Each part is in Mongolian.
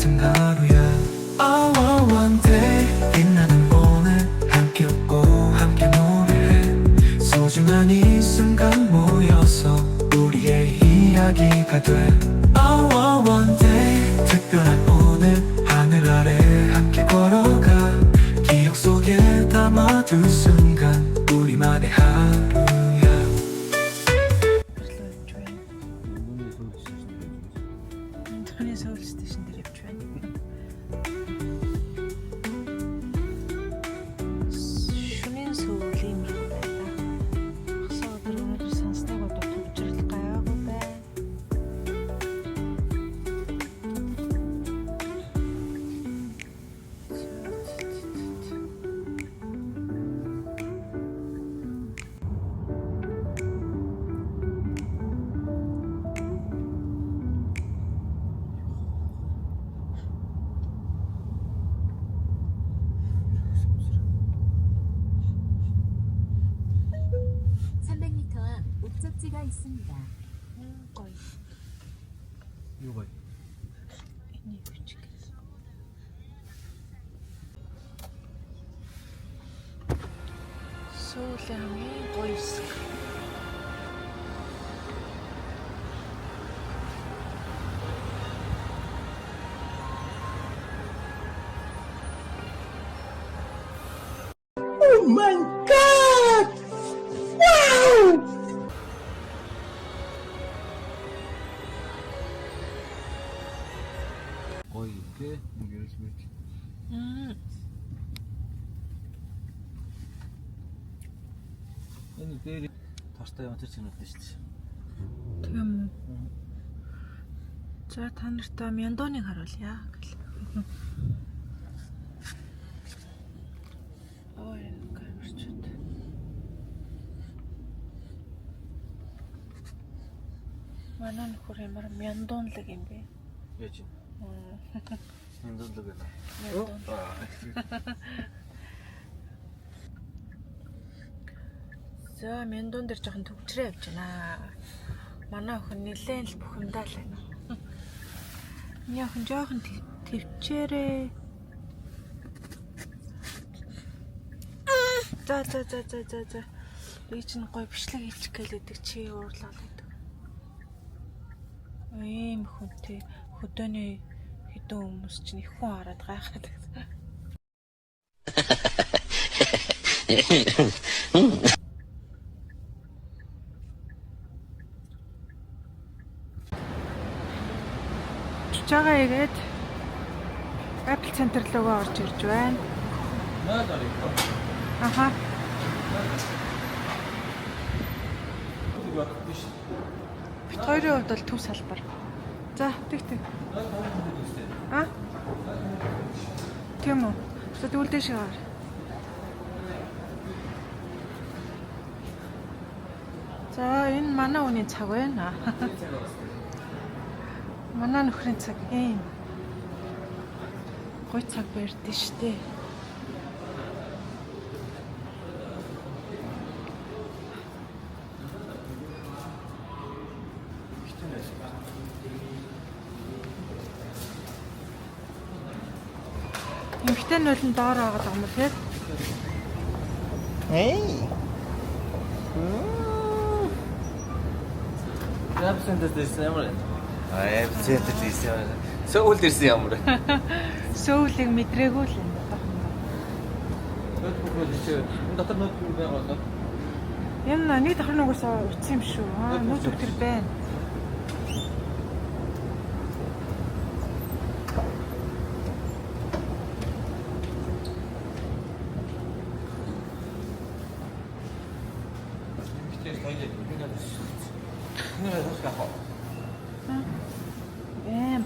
같은 하루야. Oh, one day 빛나는 오늘 함께 웃고 함께 노래해. 소중한 이 순간 모여서 우리의 이야기가 돼. Oh, one day 특별한 오늘 하늘 아래 함께 걸어가. 기억 속에 담아둘 순간 우리만의 하루야. Таны Сөүл стейшн дээр явж байна. Шөнийн Сөүл юм байна. Хасаа өнөөдөр сонсныг одоо төвчрөл гайваагүй байна. 목적지가 있습니다. Гоё. Юу гоё? Энийг үчиг. Сөүлийн хамгийн гоё хэсэг. Гоё юм те. Нэг яриж мэт. Энэ дээр тостой юм тэр чинь үлдэн шүү дээ. Тийм үү. За та нартай мяндоныг харуулъя гэл. Ой, камерчуд. Манай нөхөр ямар мяндонлог юм бэ? Яаж юм? Энэ дэрлэг байна. Мяндон. За мяндон дээр жоохон төвчрээ явж байна. Манай охин нэлээд л бухимдаа л байна. Миний охин жоохон төвчээрээ. За. Би чинь гоё бичлэг хийчих гэлээдэг чи уурлаад байдаг. Ийм хүнтэй хөдөөний хэдэн хүмүүс чинь их хүн хараад гайхаад байдаг. Чучаага игээд Apple Center руу орж ирж байна. Аха. Бид хоёрын хувьд бол төв салбар. За, тэг. А? Тийм үү? Тэгвэл дэше гар. За, энэ манай хүний цаг байна. Манай нөхрийн цаг ийм. Гой цаг барьдээ штэ. Эмхтэн нөлн доор байгаа юм уу те? Апцентер дээрсэн ямар вэ? Апцентер дээрсэн ямар вэ? Сөүл дээрсэн ямар вэ? Сөүлийг мэдрээгүй л юм байна. Ноутбук дээр дотор ноутбук байгаа болоо. Энэ нэг давхар нугасаа утсан юм шүү. Ноутбук төр байна.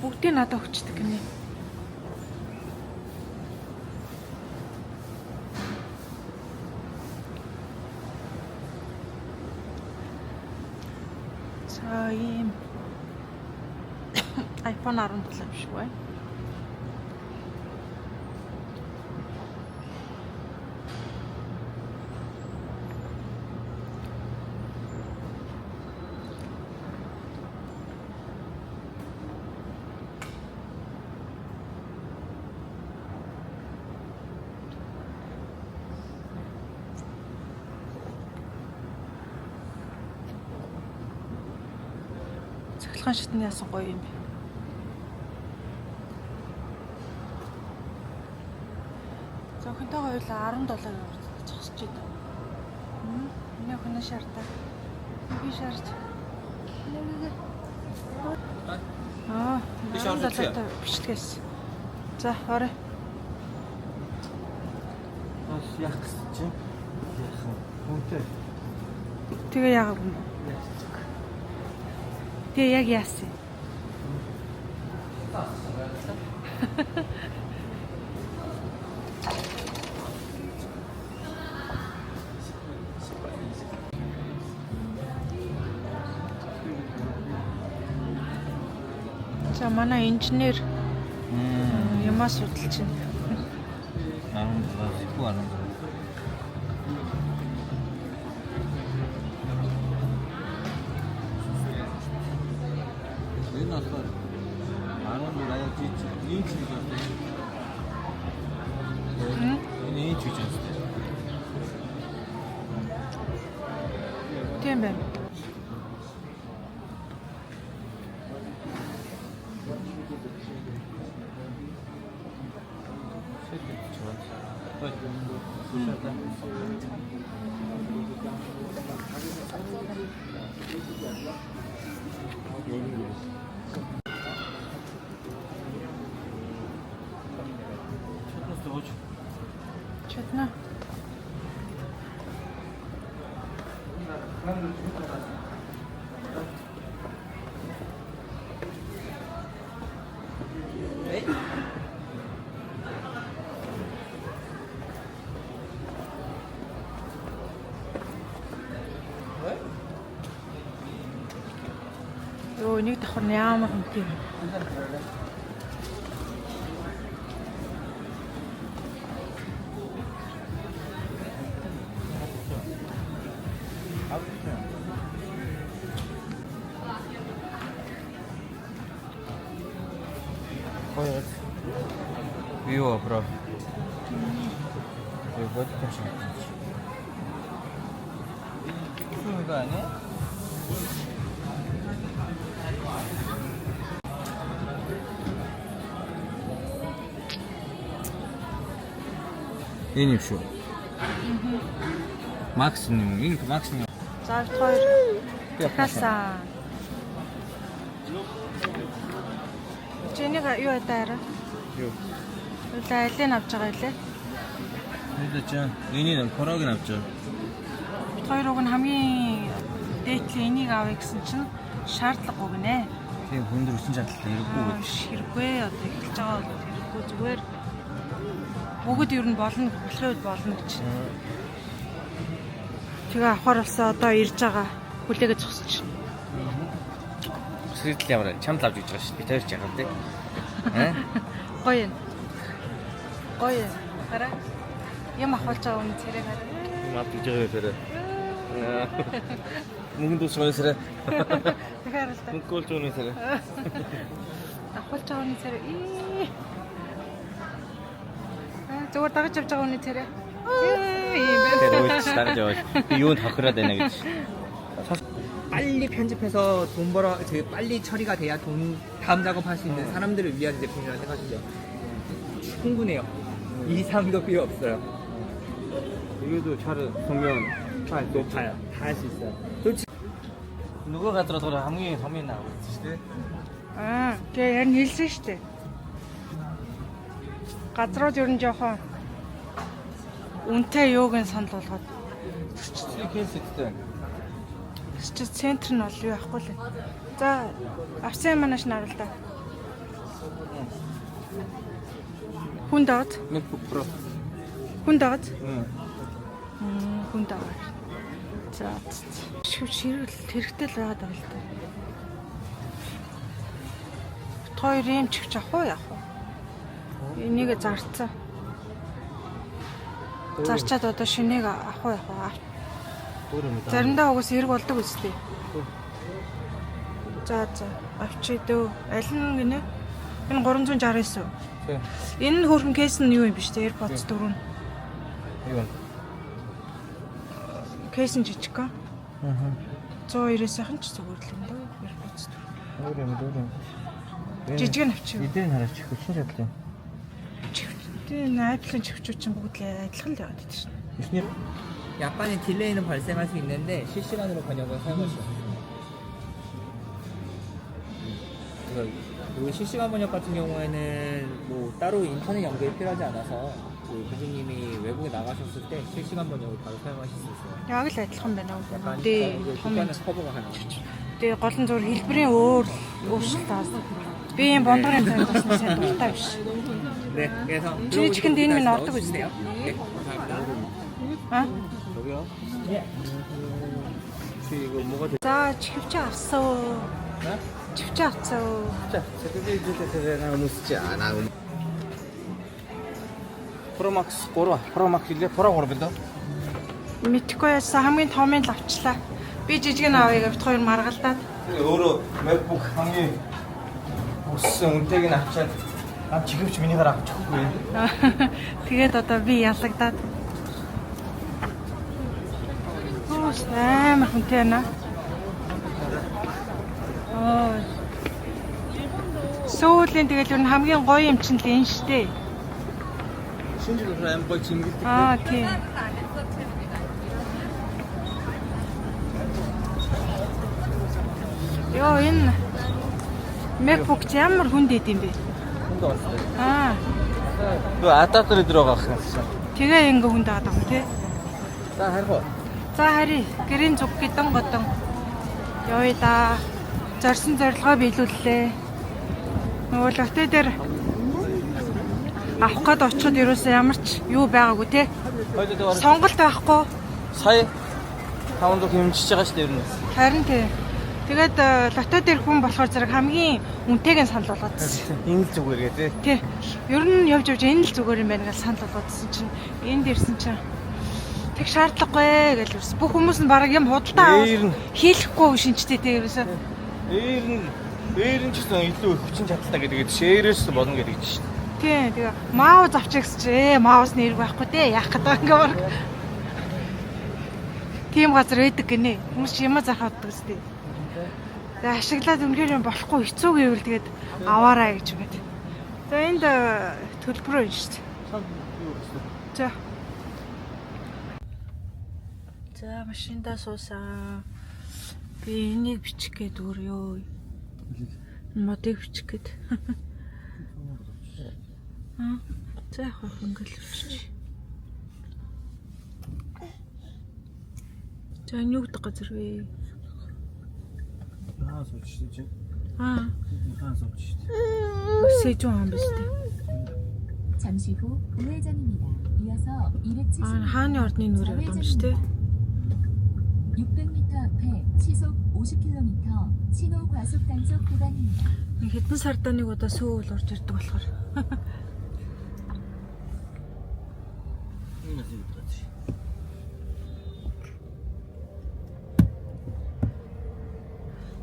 Бүгдийг надад өгчдөг гинэ. За ийм iPhone 17 биш үү? Цахилгаан шатны яасан гоё юм бэ. Зохинтойгоо хоёулаа 17 евро зогсож идэв. Миний охин шаардаа. Би шаарч. Би шаарч та бичлэгээс. За, орой. Яах гэсэн чинь? Хүнтэй. Тэгээ яагаад юм бэ? Тэгээ яг яасан. За манай инженер юмаа судалж байна. 17 17. Энэ болохоор 14 аяа жиж ийм ч гэж байна. Энэ ийм ч гэж байна. Тийм байна. Чатна. Йоо, нэг давхар ямар юм бэ? Вио, бро. Вот это что? Что это, не? Энэ юм шүү. Максимум, энэ максимум. За хоёр. Хасаа. Чиний юу ядаараа? Юу? Улаа алийг авч байгаа илээ. Энд ч энийг корог нь авч байгаа. Хоёрыг нь хамгийн дээдлийн энийг авъя гэсэн чинь шаардлагагүй гинэ. Тийм хүнд өсөн чадлаа хэрэггүй гэж. Хэрэггүй одоо эхэлж байгаа бол хэрэггүй зүгээр. Бүгд ер нь болно болохын үед болно гэж. Тэгээ авахар болсон одоо ирж байгаа. Хүлээгээ зогсож. Сэтэл ямар чамд авч гэж байгаа шүү. Би таарч яах вэ? Аа? Гоё юм. Гоё. Хараа. Юм авахулж байгаа үнэ царай хараа. Мат гэж байгаа хэрэг. Мөнгө дуусгаас хэрэг. Тэгэхээр л да. Мөнгө болж байгаа нь хэрэг. Авахулж байгаа үнэ царай. Зүгээр дагаж явж байгаа үнэ царай. Тэр үйлч дагаж яваад би юунд хохироод байна гэж. 빨리 편집해서 돈 벌어 되게 빨리 처리가 돼야 돈 다음 작업할 수 있는 사람들을 위한 제품이라고 생각하시죠? 충분해요. 이상도 필요 없어요. 이것도 차를 보면 높아요. 다 할 수 있어요. 누가 가더라도 хамгийн хамгийн 나오고 있지. Тэгээ яг хэлсэн шүү дээ. Газрууд ер нь жоохон үнэтэй юуг нь санал болгоод. 스트레이트 Чи центр нь бол юу ахгүй л. За авсан манаш нарал да. Хүн даад. MacBook Pro. Хүн даад. 응. Хүн даад. За ширүүл хэрэгтэй л байгаад байгаа л да. Хоёр юм чивч авах уу яах вэ? Энийг зарцсан. Зарчаад одоо шинийг авах уу яах вэ? Заримдаа угс эрг болдог үстэй. За авчи дөө. Аль нь гинэ? Энэ 369. Тий. Энэ хөрхөн кейс нь юу юм биш үү? AirPods 4 нь. Юу? Кейс нь жижиг ка. Аа. 190-ийнхэн ч зүгээр л юм даа. AirPods 4. Өөр юм. Жижиг нь авчих. Эдгээр нь хараач хүчин чадлаа. чихвчтэй найдлын чихвчүүд чинь бүгд л адилхан л яваад байдаг шин. Эхний 약간의 딜레이는 발생할 수 있는데 실시간으로 번역을 사용하죠. 그 실시간 번역 같은 경우에는 뭐 따로 인터넷 연결이 필요하지 않아서 그 고객님이 외국에 나가셨을 때 실시간 번역을 바로 사용하실 수 있어요. Яг л адилхан байна уу? 약간 Дээ том. 국가는 커버가 가능해요. Тэгээ гол нь зөвхөн хэлбэрийн өөрчлөлт таас. Би юм бондгорын танд басна сайн дуртай биш. 네, 그래서 지금 되는 건 어떻게 주세요. 네, 감사합니다. Аа. 여기요? 예. 이거 뭐가 돼? За чихвч авсан. 네? Чихвч авсан. 자, 저기 나 음식지 않아. 프로막스 고로 프로막스 이게 프로고로 된다. Мэдхгүй яасан хамгийн томын л авчлаа. Би жижиг нь авъя гэвч хоёр маргалдаад. өөрөө MacBook хамгийн өссөн үнэтэйг нь авчаад 지금 미니가 авчихгүй. Тэгээд одоо би ялагдаад. Оо амар хүнтэй байна. Оо. Сүүлийн тэгэл юу хамгийн гоё юм чинь л энэ штэ. 신지도 그래 엠버 징기. Аа тийм. Йоо энэ MacBook ямар хүндэт юм бэ? 혼자 왔어요. Аа. 그 아따들이 들어갔어. Тэгээ ингээ хүнд байгаа юм тий. 자, 하고. За хари гэрийн зүг гидэн годон. Ёо да. Зорьсон зорилгоо биелүүллээ. Нөгөө лотте дээр авах гээд очиход ерөөсөө ямар ч юу байгаагүй тий. 어제도 와서 Сонголт байхгүй. 사이 강원도 김치찌개 하시대 이러는. Харин тий. Тэгээд лотто дээр хүн болохоор зэрэг хамгийн үнэтэйг нь санал болгоодсон. 잉 쪽으로 이렇게. Тий. Ер нь явж энэ л зүгээр юм байна гэж санал болгоодсон чинь энд ирсэн чинь тэг шаардлагагүй гэж юусэн. Бүх хүмүүс нь бараг юм худалдаа Нээр нь. хийхгүй шинжтэй тий ерөөсөө. 에일은 ч гэсэн илүү хүчин чадалтай гэдэг шээрээс болно гэдэг чинь. Тий. Тэгээ маус авчих гэж маус нэрг байхгүй дээ. Яах гэдэг ингээ баг. Тийм газар байдаг гинэ. Хүмүүс ч юм заахад үзтээ. Тэгээ ашиглаад өнгөр юм болохгүй хэцүү гэвэл тэгээд аваарай гэж үгээд. За энд төлбөрөө юм шүү дээ. За. За машиндаа суусаа. Би энийг бичих гээд өөрөө. Модыг бичих гээд. Аа. За яг ингээл бичиж. За юу гэдэг газар вэ? 하나 소치지. Аа. 하나 소치지. 세종 안 비슷해. 잠시 후 우회전입니다. 이어서 270m 아, 하은이 ордны нүрээ юм шүү дээ. 600m 앞에 시속 50km 신호 과속 단속 구간입니다. Хэдэн сарда нэг удаа сүүл орж ирдэг болохоор.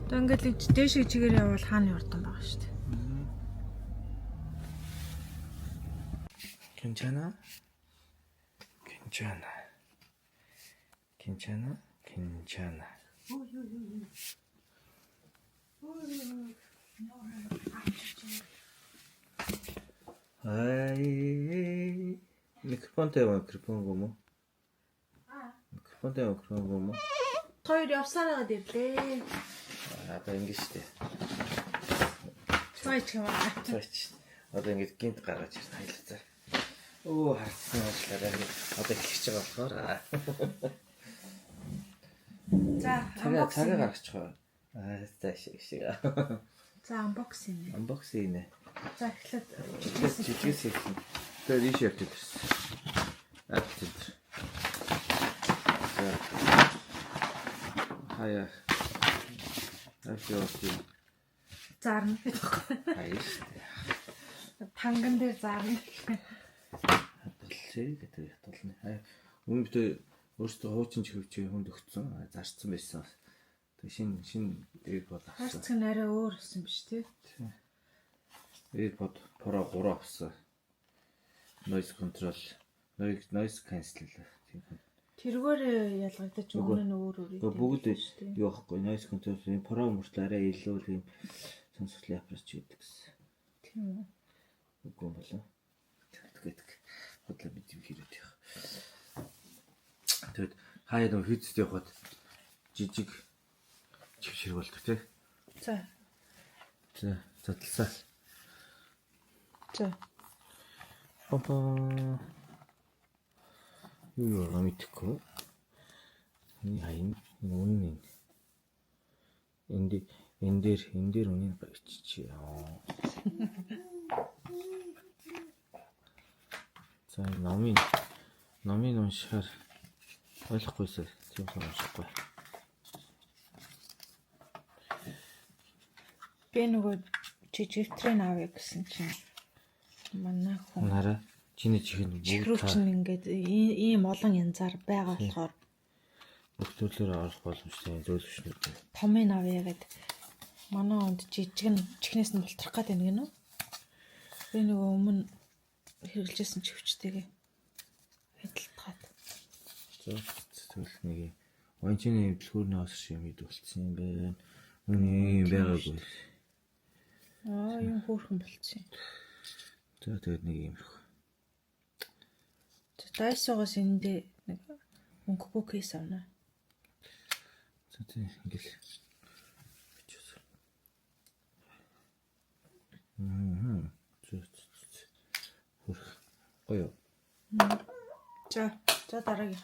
Одоо ингээд дээшээ чигээр явбал хааны ордон байгаа шүү дээ. 괜찮아? 괜찮아. 괜찮아? 괜찮아. 아이, 미크폰 때문에 그런 거 뭐? 미크폰 때문에 그런 거 뭐? Хоёр явсараа дэвлээ. 아빠 인기시대. Цайч юм аа. 그렇지. 어떤 게 긴트 가가지고 살렸다. 오, harцсан ажиллаарай. Одоо эхлэж байгаа болохоор. За, 차가 гаргачих. За шиг. За, unboxing. Unboxing нэ. За, эхлээд Жижигээс хийсэн. Тэгээд ийш явдаг гэсэн. Аппетит. За. Хаяа. Аппетит. зарна гэдэг байхгүй. Хаяа. Танган дээр зарна. Хадгалээ гэдэг ятгална. Хаяа. Өмнө бид өөрсдөө хуучин чихвчээ хүнд өгцөн, зарцсан байсан. Тэг шин AirPod авсан. Хаарцаг нь арай өөр болсон биш тий. AirPod Pro 3 авсан. Noise control, noise cancel тийм. тэргээр ялгагдаж өмнө нь өөр өөр Тэгээ бүгд юу ахгүй noise control pro мөртлөө арай илүү тийм сонсголын аппарат ч гэдэг гэсэн. Тийм үү. Үгүй юм болоо. Тэгээд бодлоо бид юм хийгээд явах. Тэгэд хаяад нөө хийцэд явахад жижиг чившэр болдог тий. За. Задласаа. За. Папа. Юу мэдхгүй. Энэ хайн үнэн. Энэ дээр үнийн бичиж. За номын уншихаар ойлгохгүйсээ тийм уншихгүй. Би нөгөө жижигтрэн авъя гэсэн чинь манай хүн Нараа чиний чихэнд чихрүүч нь ингээд ийм олон янзаар байгаа болохоор бүхтөрлөөр орох боломжтой зөвлөвчнүүд. томын авъя гэд манай хүнд жижиг нь чихнээс нь бултрах гээд байна гэнэ үү? Би нөгөө өмнө хэрэглэжсэн чивчтэйгээ адилтгаад. Зөвл нэг ончины хөдөлгөөрний ос шиг мэд болцсон юм байна. Үний байгаагүй. Юм хөөрхөн болчихсон. За тэгээд нэг юмрх. Дайсогоос эндээ нэг өнгөгүй кейс авна. За тийм ингээл. Хөрх. Гоё. За дараагийн.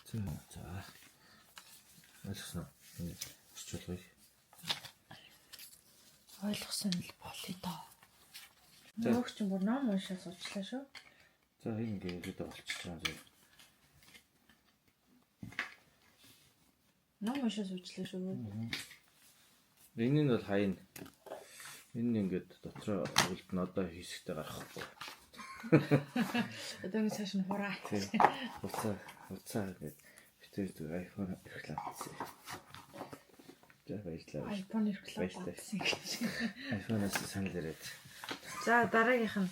За. Ойлгосноо. Өчөлгөө. Ойлгосон л болъё доо. Нөгөөч ч бүр ном уншаа суучлаа шүү. За ингэ хэд болчихж байгаа юм. Ном уншаа суучлаа шүү. Энэ нь бол хайн. Энэ нь ингээд дотроо үлд нь одоо хийсгтэй гарахгүй. Одоо ингэ цааш нь хураа. Уцаа гэдэг битүүр iPhone реклам хийсэн. За баярлалаа. iPhone реклам хийсэн гэж. iPhone-аас санал ирээд. За дараагийнх нь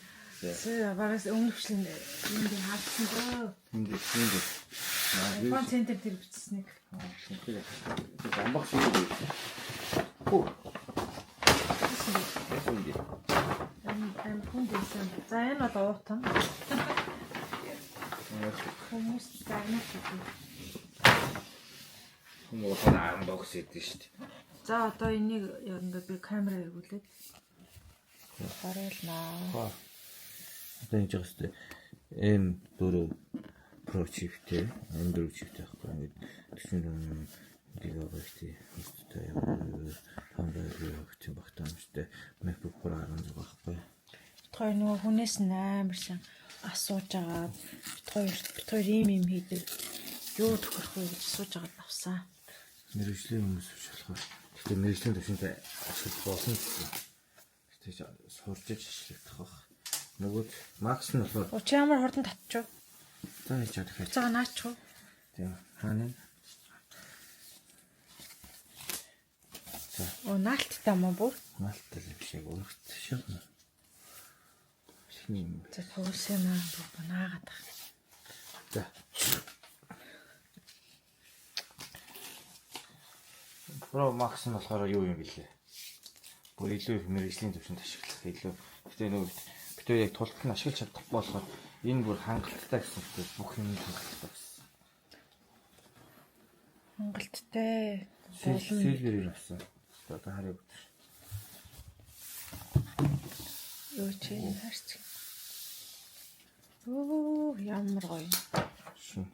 багаас өмнөвчлэн энд хаалцсан дөө. Ингээд iPhone центр дээр бичсэнийг. Амбах шиг үү. Хөө. Хүн дэсэн. За энэ бол уутан. Хүмүүс загнах гэдэг. Хүмүүс амбах гэдэг шүү дээ. За одоо энийг ингээд би камера эргүүлээд гаруулнаа. Одоо энэ жигстэй M4 Pro chipтэй, M4 chipтэй байхгүй ингээд 40 гигабайтын хөстэй хамбайрын багтаамжтай MacBook Pro 16 байхгүй. Хоёр нөгөө хүнээс нь амар сайн асууж байгаа. Бит хоёр ийм хийдэг. Юу тохирох вэ гэж асууж байгаад авсан. Мэргэжлийн хүмүүс биш болохоор. Гэхдээ мэргэжлийн төвшөнтэй ашиглах болно гэсэн. Гэтэ сурж иж ашиглах байх. Нөгөөд Max нь болохоор Чи ямар хурдан татчих вэ? за хийж чадах хэрэг. Цаага наачих уу? Тийм. Хаана? Наалттай юм уу бүр? Наалттай л биш яг өөрт шиг. Шиний. За төвөөсөө наагаад тах. За. Pro Max нь болохоор юу юм бэлээ? Бүр илүү их мэргэжлийн төвшөнд ашиглах илүү. Гэтэ нөгөө битүү яг тултал нь ашиглаж чадахгүй болохоор энэ бүр хангалттай гэсэн үг бүх юм хангалттай гэсэн. Хангалттай. Silver авсан. Одоо харъя. Юу ч юм харч. Оо ямар гоё. Шин.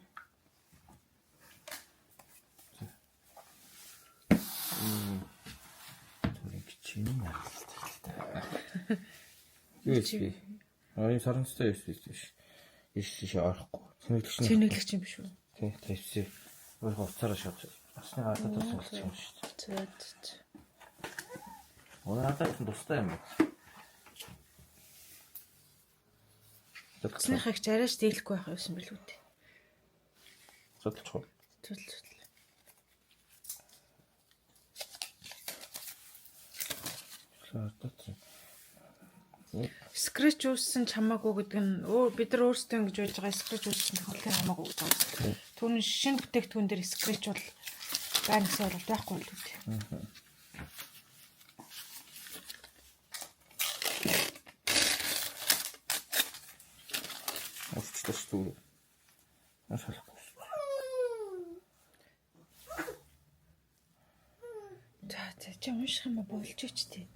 Чинь яалтай. USB. Энэ саранцтай USB биш. Иш орохгүй. Цэнэглэгч юм биш үү? Тий, Type-C. Өөрөө уцаараа шууд асны гадаад тусалж юм шүү дээ. За. Надад ч тустай юм байна. Цэцнийхийг ч арайч дийлэхгүй байх юмсан билүү дээ. Судалж. Scratch үүссэн ч хамаагүй гэдэг нь бид нар өөрсдөө ингэж болж байгаа scratch үүссэн тохиолдол хамаагүй гэж байна. Түүний шинэ бүтээгдэхүүн дээр scratch бол байна гэсэн ойлголт байхгүй л үү. Өвчлөж шүү. Ашаалахгүй. За чи унших юм болж ч тий.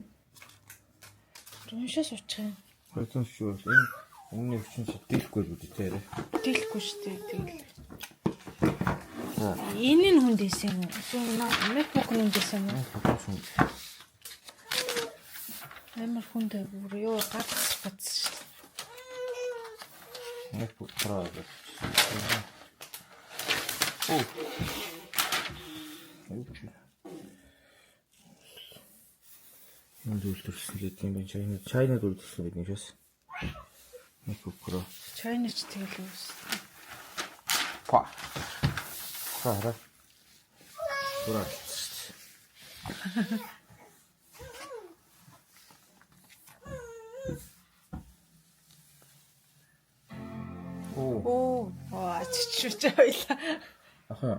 Уншаас учих юм. Хоёрын шүү. Энэ өмнө өвчин сэтгэлгүй л үү дээ. Дийлэхгүй шүү дээ. Тэгэл. За. Энэ нь хүндээсэн юм. MacBook хүндээсэн юм. Амар хүндээ бүр юу гацсан шүү. MacBook Pro гэх. Энэ зүйлэрсэн гэдэг юм байна. China зүйлэрсэн гэдэг юм шээс. MacBook Pro. China ч тэгэл үс. Па. Хараа. Бураа. Оо, чичүүч байлаа. Ахаа.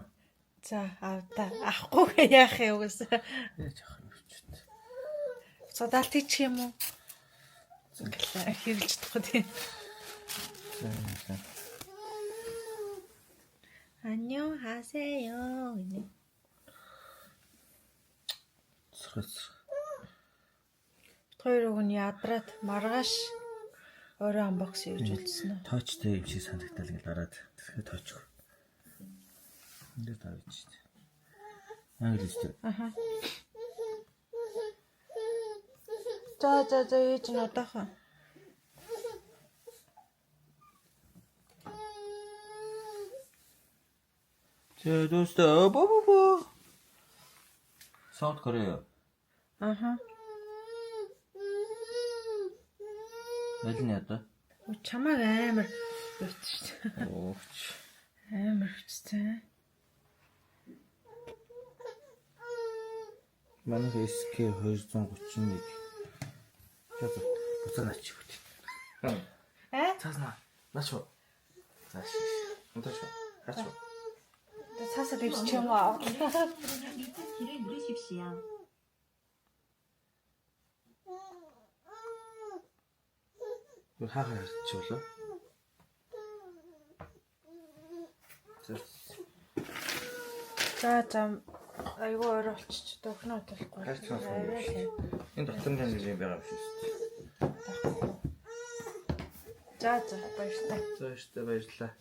За, авахгүй яах юм угсаа. Яаж ах юм ч. Цадаалт хийчих юм уу? Ингээл хэрэлж чадахгүй тийм. 안녕하세요. Сэрхэц. Хоёрыг нь ядраад маргааш өөрөө unbox хийж үлдсэн үү? Тоочтой юм шиг санагдтал ингэ дараад тэгэхээр тоочих. Ингээд авчих шүү дээ. Англист. Аха. За ээж нь одоохон. Тэ доста бо. South Korea. Аха. Аль нь ядаа? Чамайг амар бит шүү дээ. Ооч. Амар хэвчтэй. Манай SK 231. Тэгээд буцаач үт. Цаасна. Начо. Цааш. Унтаач. Хач. Цаасаа дэвсч юм аа. 길을 누르십시오. Хаагаар чи болоо. За айгүй орой болчих. Дөхнөө болохгүй. Энэ дотор нь нэг юм байгаа юм шүү дээ. За баярлалаа. За баярлалаа.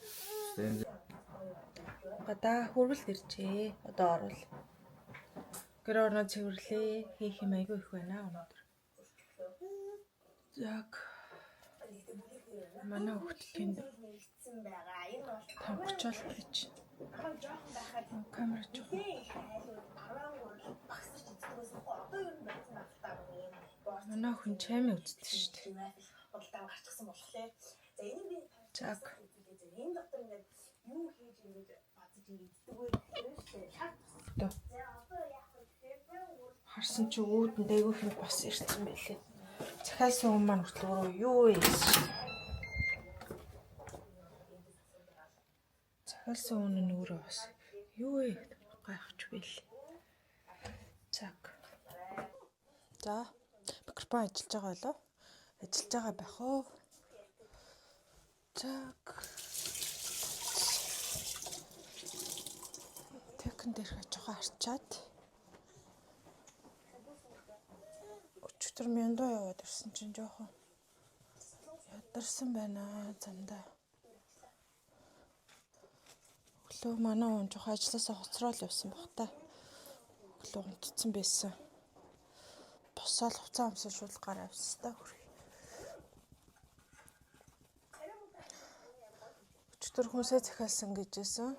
Гадаа хөрвөл иржээ. Одоо орвол. Гэр орноо цэвэрлээ. Хийх юм айгүй их байна өнөөдөр. Яг манай хүүхдийн тамгчаал гэж. Камера жоо. Манай хүн чамаа үздэг шүү дээ. Чаг. Харсан чи өөдөнд айгүй их бас ирсэн байлээ. Захиалсан хүмүүс маань хөтлөөрөө юу вэ? Захиалсан хүн нь өөрөө бас юу вэ? Гайхаж байлээ. Чаг. За, микрофон ажиллаж байгаа болов? Ажиллаж байгаа байх уу? Чаг. Тэкэн дээр жоохон харчаад. Өчигдөр мяндаа яваад ирсэн чинь жоохон ядарсан байна замдаа. Өглөө манай хүн жоохон ажилласаа хоцрол явсан баг та. Өглөө унтцсан байсан. Босоод хуцаа өмсөж шууд гараа авсан та хөрх. Өчигдөр хүмүүсээ захиалсан гэжсэн.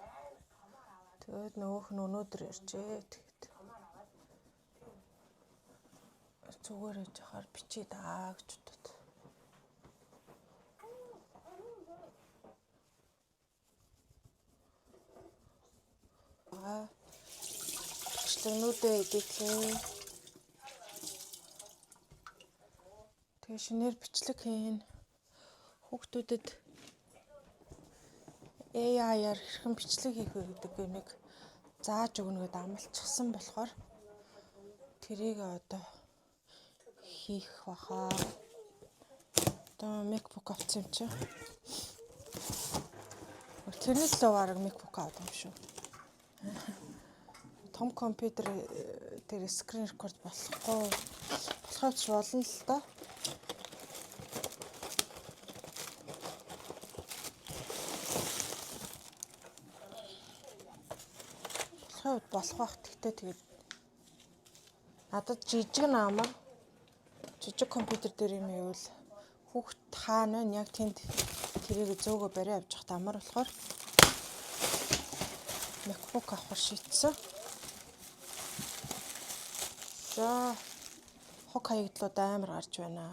Тэгээд нөгөөх нь өнөөдөр иржээ. Тэгээд зүгээр ээж хахаар бичиж даа гэж бодод. Бичлэгнүүдээ эдитлээ. Тэгээ шинээр бичлэг хийн. Хүүхдүүдэд AI-аар хэрхэн бичлэг хийх вэ гэдэг юмыг зааж өгнө гэдээ амлчихсан болохоор тэрийг одоо хийх баха. Одоо MacBook авсан юм чи. Тэрний төлөө бараг MacBook авсан юм шүү. Том компьютер дээр скрин рекорд болохгүй. Болохоос болно л да. Болох бах гэхдээ тэгээд надад жижиг наамар жижиг компьютер дээр юм ивэл хүүхд хаана вэ? Яг тэнд тэрийг зөөгөө барай авч явах амар болохоор MacBook авах шийдсэн. За хог хаягдлууд амар гарч байна.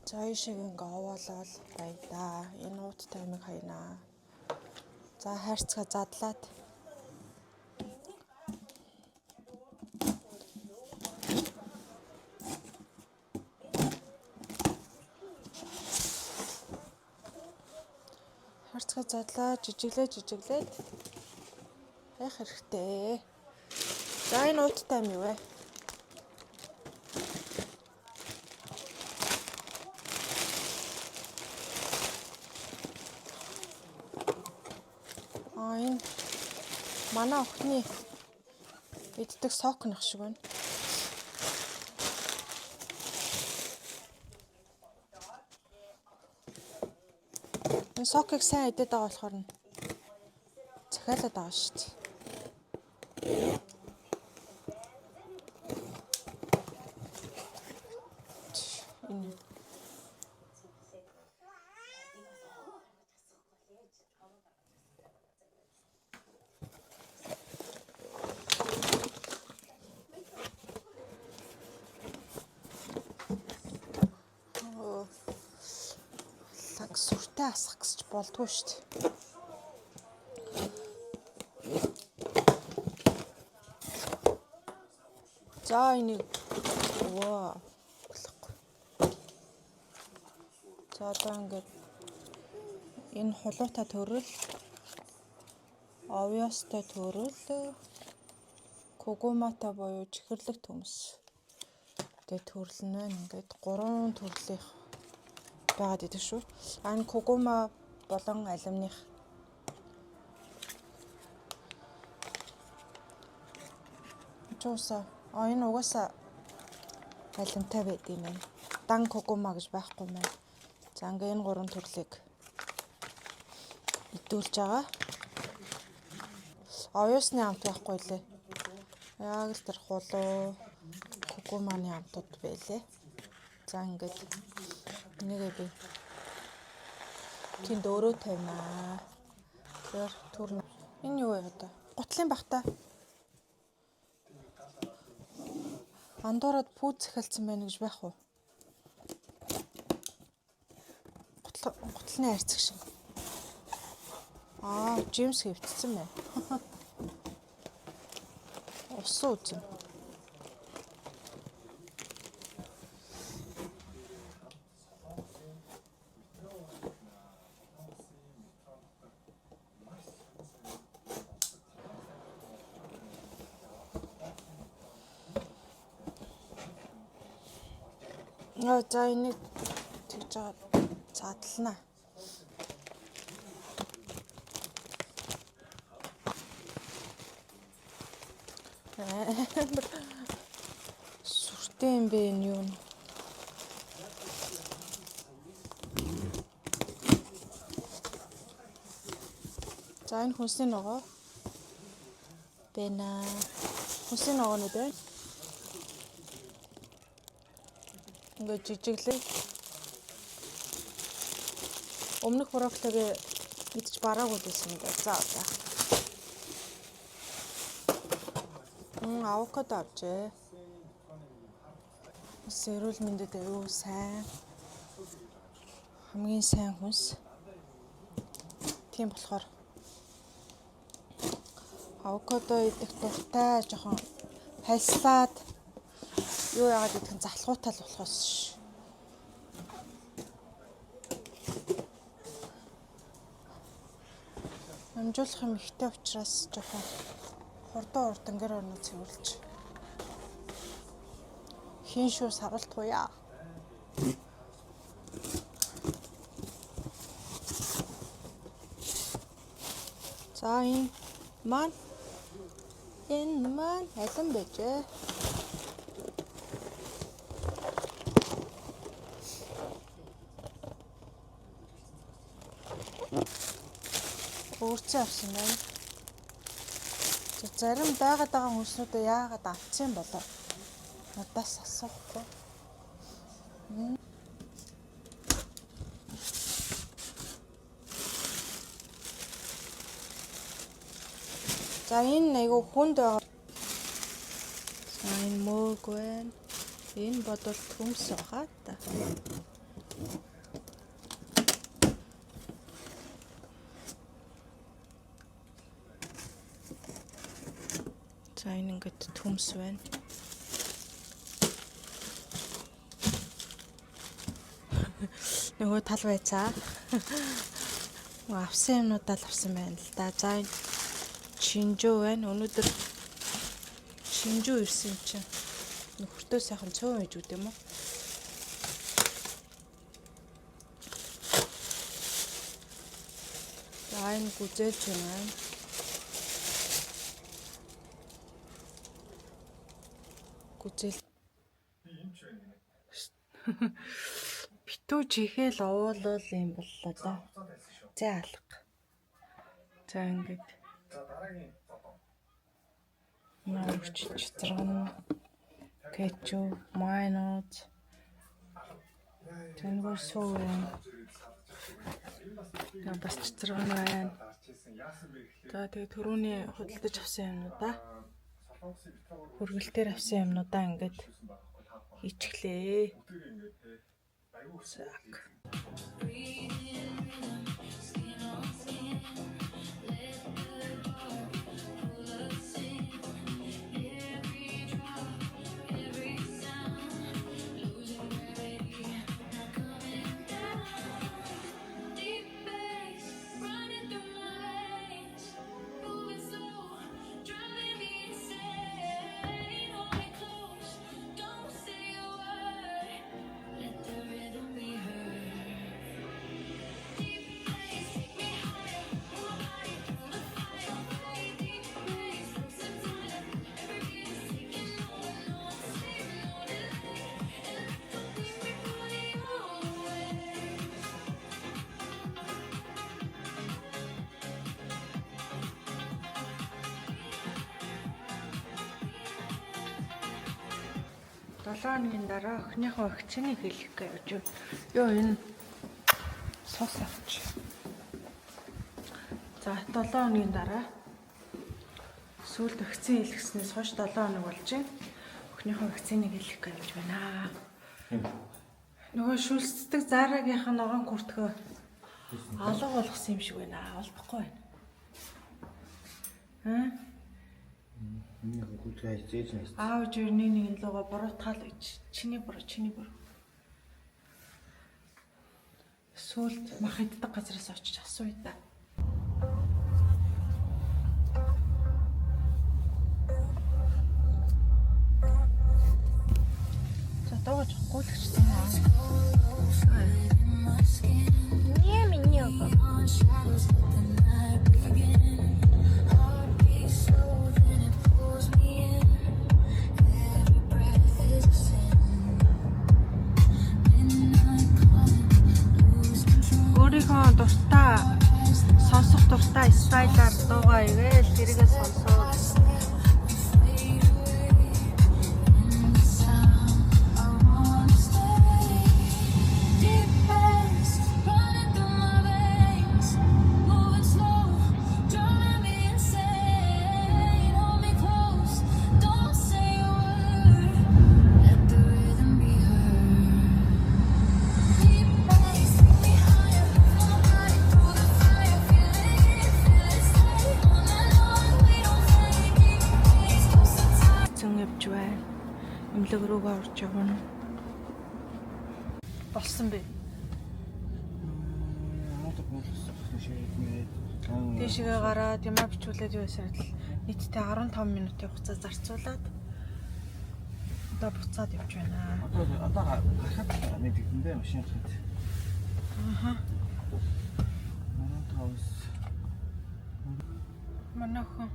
За ийшээ ингээ овоолол баялаа. Энэ ут таймыг хаянаа. За хайрцгаа задлаад задлаа жижиглээд яах хэрэгтэй. За энэ ууттай юм юу вэ? Энэ манай охины иддэг сокнах шиг байна. Энэ сокыг сайн идээд байгаа болохоор нь захиалаад байгаа шүү дээ. Сүртэй асах гэж болдгоо шүү дээ. За энийг болохгүй. За одоо ингээд энэ хулуутай төрөл, овёстой төрөл, кугуматай буюу чихэрлэг төмс. Тэгээ төрөл нь ингээд 3 төрлийн байгаад идэг шүү. Энэ кугума болон алимных чууса. Энэ угаасаа алимтай байд юм байна. Дан кугума гэж байхгүй мэн. За ингээ энэ 3 төрлийг идүүлж байгаа. Оюусны амт байхгүй лээ. Яг л тэр хулуу кугуманы амтууд байлээ. За ингээд нэгээ би тэнд өөрөө тавина. Тэр төрн энэ юу вэ одоо? Гутлын бахта. Андуураад пүүз захиалсан байна гэж байх уу? Гутлын хайрцаг шиг. Джеймс хэвтсэн байна. Усан үзэн. За энийг тэгж жаад цаадлана. Сүртэй юм бэ энэ юу? За энэ хүнсний ногоо. Бэна. Хүнсний ногоонууд байна. Ингээд жижиглээ. Өмнөх брокколигээ идэж бараагүй байсан юм байна. За одоо. Авокадо авчээ. Эрүүл мэндэд аюу сайн. Хамгийн сайн хүнс. Тийм болохоор авокадо идэх дуртай жоохон хайслаад Юу яагаад гэдэг нь залхуутай л болохоос ш. Амжуулах юм ихтэй учраас жоохон хурдан урдангэр орно цэвэрлж. Хийн шүү саралтгуяа. За энэ маань алин байжээ. Өөрцөө авсан байна. Зарим байгаад байгаа хүмүүсүүдээ яагаад авцсан болоо? Надаас асуухгүй. За энэ айгу хүнд байгаа. За энэ мөөг байна. Энэ бодвол төмс байгаа та. За энэ ингээд төмс байна. Нөгөө тал байцаа. Авсан юмнуудаа л авсан байна л да. За энэ шинжүү байна. Өнөөдөр шинжүү ирсэн чинь нөхөртөө сайхан цөөн ээж үт юм уу? За энэ гүзэлж байна. Гүзэл. Битүү чихэл овоолол юм боллоо да. За алга. За ингээд Наарч читрэн кетчуп, майонез. Тэнгэр сүүн. Тэгээ бас читрэн байна. За тэгээ түрүүний худалдаж авсан юмнуудаа хөргөлтөөр авсан юмнуудаа ингээд хийчихлээ. Так. Долооны дараа охиныхоо вакциныг хийх гэж юу энэ сус авч. За 7 хоногийн дараа сүүлд вакцин хийлгэснээс хойш 7 хоног болж байна. Охиныхоо вакциныг хийх гэж байна. Нөгөө шүлцдэг заарагийнх нь ногоон хүртгэв алга болгосон юм шиг байна. Олбохгүй байна. Миний хүүхдээ хийж байна. Аав жирний нэг луга буруутгаал гэж. Чиний буруу. Сүүлд мах иддэг газараас очиж асууя да. За дууж гуйлагчтай наа. Өөрийнхөө дуртай сонсох дуртай стайлаар дуугаа игээл тэрийгээ сонсоо. All бичлэг рүүгээ орж явна. Болсон бэ. Тийшээ гараад юмаа бичүүлээд юу ясаар л нийтдээ 15 минутын хугацаа зарцуулаад одоо буцаад явж байна. Одоо гарахад мэдэгдэндээ машин хат. Аха. Манай тавс. Манайхан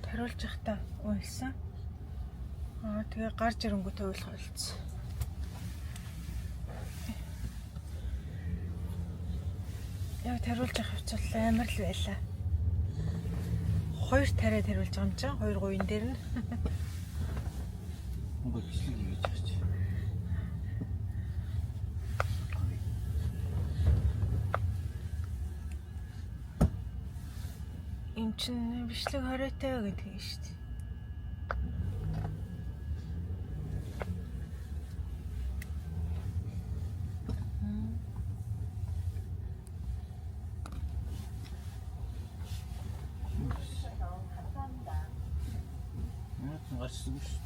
тариулж явахдаа уйлсан. Тэгээ гарч ирэнгүүтээ уйлах ойлцсон. Яг тариулж явах хвцал амар л байлаа. 2 тариа тариулж байгаа юм чинь 2 гуйн дээр нь. Монгол бичлэг хийж байгаа чи. Эм чин бичлэг 20-тай гэдэг юм шүү дээ. Гарсан шүү.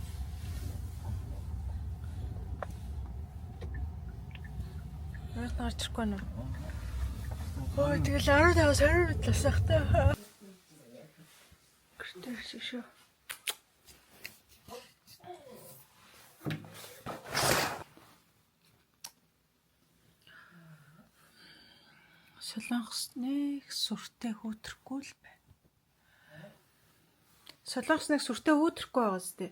Яаж гарч ирэхгүй нэ? Ой тэгэл 15 сар битлээс ахтаа. Гэртээ шүү. Солонгос нэг сүртэй хөөтрөхгүй л байна. Солонгос нэг сүртэй хөөтрөхгүй байгаа зү.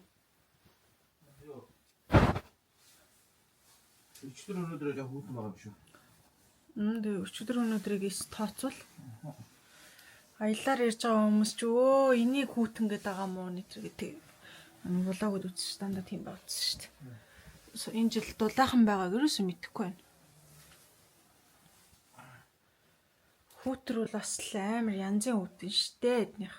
Өчтөр өнөөдөр яг хүүтэн байгаа юм шүү. Тэгээ өчигдөр өнөөдрийг тооцвол аялаар ярьж байгаа хүмүүс ч өө энийг хүүтэн гэдэг байгаа мó нэтэр гэдэг. Влогод үзсэн дандаа тийм болчихсон шүү дээ. Энэ жил дулаахан байгааг ерөөсөө мэдэхгүй байна. Хүүтэр бол бас л амар янзын хүүтэн шүү дээ эднийх.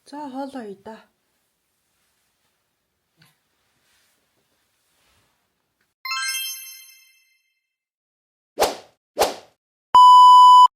За хоолоо идэ.